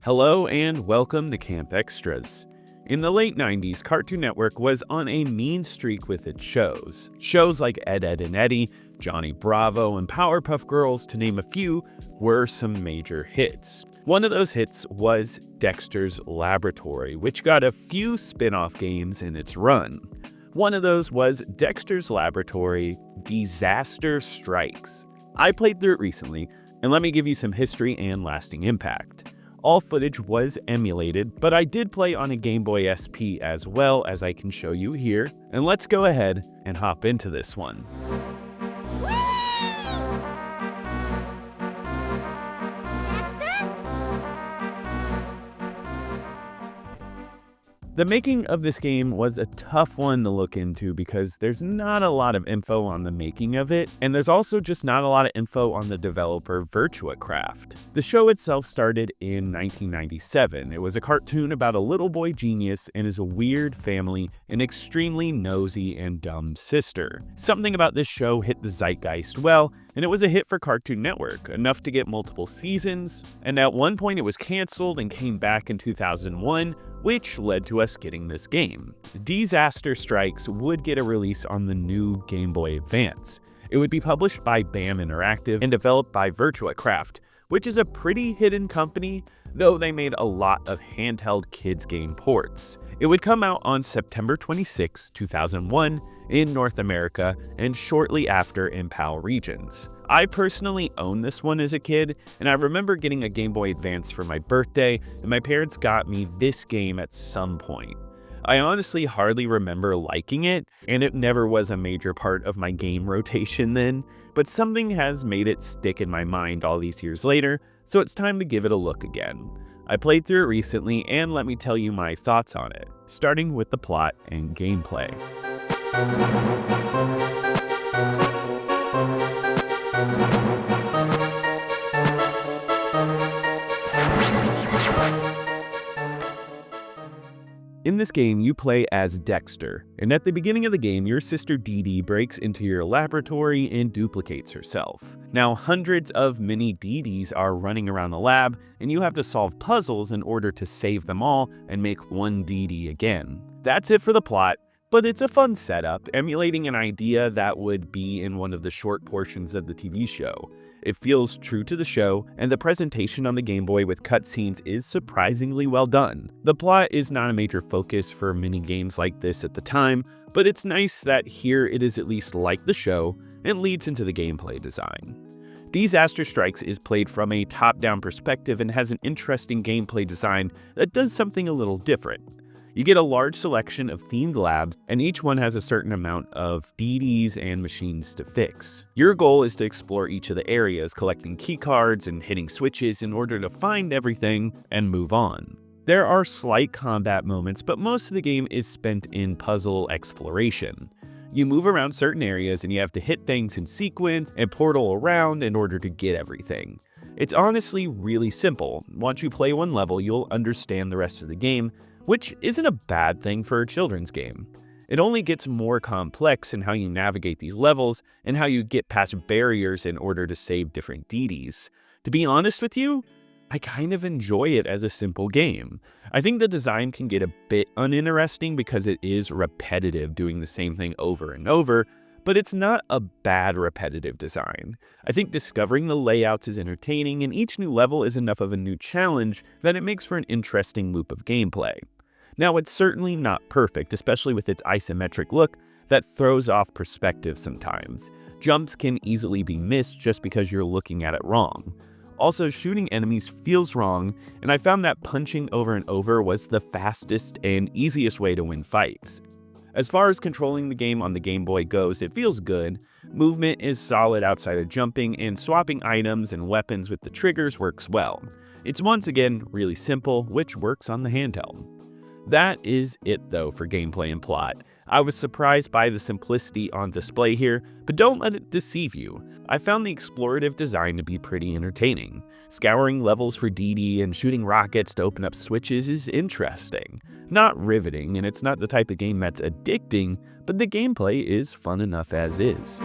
Hello and welcome to Camp Xtras. In the late 90s, Cartoon Network was on a mean streak with its shows. Shows like Ed, Edd n Eddy, Johnny Bravo, and Powerpuff Girls, to name a few, were some major hits. One of those hits was Dexters Laboratory, which got a few spin-off games in its run. One of those was Dexters Laboratory Deesaster Strikes. I played through it recently, and let me give you some history and lasting impact. All footage was emulated, but I did play on a Game Boy SP as well, as I can show you here. And let's go ahead and hop into this one. The making of this game was a tough one to look into because there's not a lot of info on the making of it, and there's also just not a lot of info on the developer VirtuaCraft. The show itself started in 1997. It was a cartoon about a little boy genius and his weird family, an extremely nosy and dumb sister. Something about this show hit the zeitgeist well, and it was a hit for Cartoon Network, enough to get multiple seasons, and at one point it was canceled and came back in 2001, which led to us getting this game. Deesaster Strikes would get a release on the new Game Boy Advance. It would be published by BAM Interactive and developed by VirtuaCraft, which is a pretty hidden company, though they made a lot of handheld kids game ports. It would come out on September 26, 2001 in North America and shortly after in PAL regions. I personally owned this one as a kid, and I remember getting a Game Boy Advance for my birthday, and my parents got me this game at some point. I honestly hardly remember liking it, and it never was a major part of my game rotation then, but something has made it stick in my mind all these years later, so it's time to give it a look again. I played through it recently, and let me tell you my thoughts on it, starting with the plot and gameplay. In this game, you play as Dexter, and at the beginning of the game, your sister Dee Dee breaks into your laboratory and duplicates herself. Now, hundreds of mini Dee Dees are running around the lab, and you have to solve puzzles in order to save them all and make one Dee Dee again. That's it for the plot, but it's a fun setup, emulating an idea that would be in one of the short portions of the TV show. It feels true to the show, and the presentation on the Game Boy with cutscenes is surprisingly well done. The plot is not a major focus for mini games like this at the time, but it's nice that here it is at least like the show and leads into the gameplay design. Deesaster Strikes is played from a top-down perspective and has an interesting gameplay design that does something a little different. You get a large selection of themed labs, and each one has a certain amount of Dee Dees and machines to fix. Your goal is to explore each of the areas, collecting key cards and hitting switches in order to find everything and move on. There are slight combat moments, but most of the game is spent in puzzle exploration. You move around certain areas and you have to hit things in sequence and portal around in order to get everything. It's honestly really simple. Once you play one level, you'll understand the rest of the game, which isn't a bad thing for a children's game. It only gets more complex in how you navigate these levels and how you get past barriers in order to save different Dee Dees. To be honest with you, I kind of enjoy it as a simple game. I think the design can get a bit uninteresting because it is repetitive, doing the same thing over and over, but it's not a bad repetitive design. I think discovering the layouts is entertaining, and each new level is enough of a new challenge that it makes for an interesting loop of gameplay. Now, it's certainly not perfect, especially with its isometric look that throws off perspective sometimes. Jumps can easily be missed just because you're looking at it wrong. Also, shooting enemies feels wrong, and I found that punching over and over was the fastest and easiest way to win fights. As far as controlling the game on the Game Boy goes, it feels good. Movement is solid outside of jumping, and swapping items and weapons with the triggers works well. It's once again really simple, which works on the handheld. That is it though for gameplay and plot. I was surprised by the simplicity on display here, but don't let it deceive you. I found the explorative design to be pretty entertaining. Scouring levels for Dee Dee and shooting rockets to open up switches is interesting. Not riveting, and it's not the type of game that's addicting, but the gameplay is fun enough as is.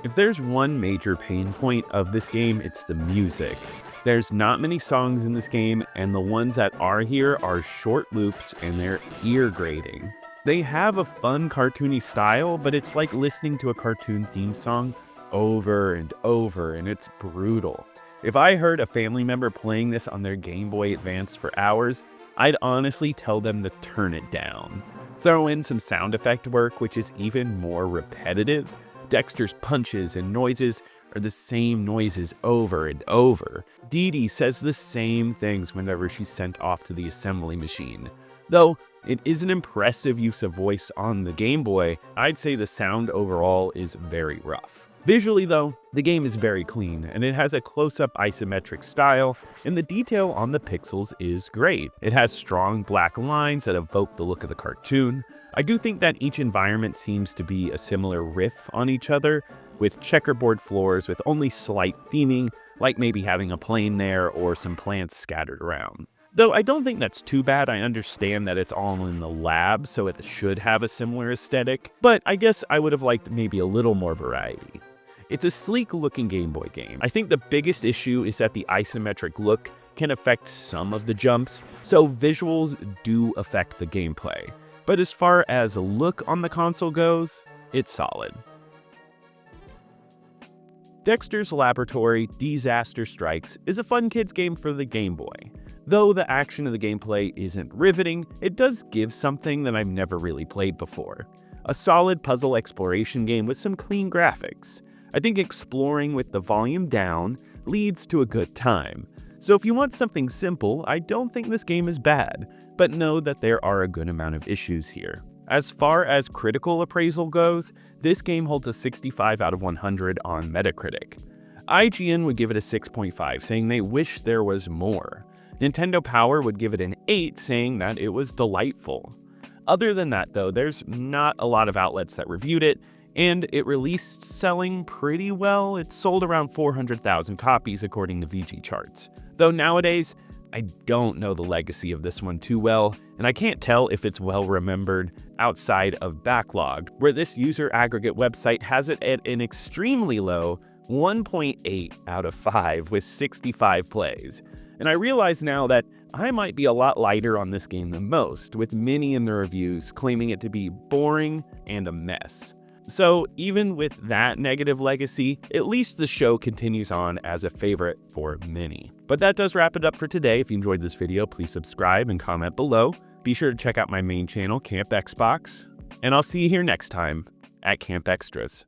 If there's one major pain point of this game, it's the music. There's not many songs in this game, and the ones that are here are short loops and they're ear grating. They have a fun cartoony style, but it's like listening to a cartoon theme song over and over, and it's brutal. If I heard a family member playing this on their Game Boy Advance for hours, I'd honestly tell them to turn it down. Throw in some sound effect work, which is even more repetitive. Dexter's punches and noises are the same noises over and over. Dee Dee says the same things whenever she's sent off to the assembly machine. Though it is an impressive use of voice on the Game Boy, I'd say the sound overall is very rough. Visually though, the game is very clean, and it has a close-up isometric style, and the detail on the pixels is great. It has strong black lines that evoke the look of the cartoon. I do think that each environment seems to be a similar riff on each other, with checkerboard floors with only slight theming, like maybe having a plane there or some plants scattered around. Though I don't think that's too bad. I understand that it's all in the lab, so it should have a similar aesthetic, but I guess I would have liked maybe a little more variety. It's a sleek-looking Game Boy game. I think the biggest issue is that the isometric look can affect some of the jumps, so visuals do affect the gameplay. But as far as a look on the console goes, it's solid. Dexters Laboratory Deesaster Strikes is a fun kids game for the Game Boy. Though the action of the gameplay isn't riveting, it does give something that I've never really played before. A solid puzzle exploration game with some clean graphics. I think exploring with the volume down leads to a good time. So if you want something simple, I don't think this game is bad, but know that there are a good amount of issues here. As far as critical appraisal goes, this game holds a 65 out of 100 on Metacritic. IGN would give it a 6.5, saying they wish there was more. Nintendo Power would give it an 8, saying that it was delightful. Other than that though, there's not a lot of outlets that reviewed it, and it released selling pretty well. It sold around 400,000 copies according to VG charts. Though nowadays, I don't know the legacy of this one too well, and I can't tell if it's well remembered outside of Backlogged, where this user aggregate website has it at an extremely low 1.8 out of 5 with 65 plays. And I realize now that I might be a lot lighter on this game than most, with many in the reviews claiming it to be boring and a mess. So even with that negative legacy, at least the show continues on as a favorite for many. But that does wrap it up for today. If you enjoyed this video, please subscribe and comment below. Be sure to check out my main channel, Camp Xbox, and I'll see you here next time at Camp Xtras.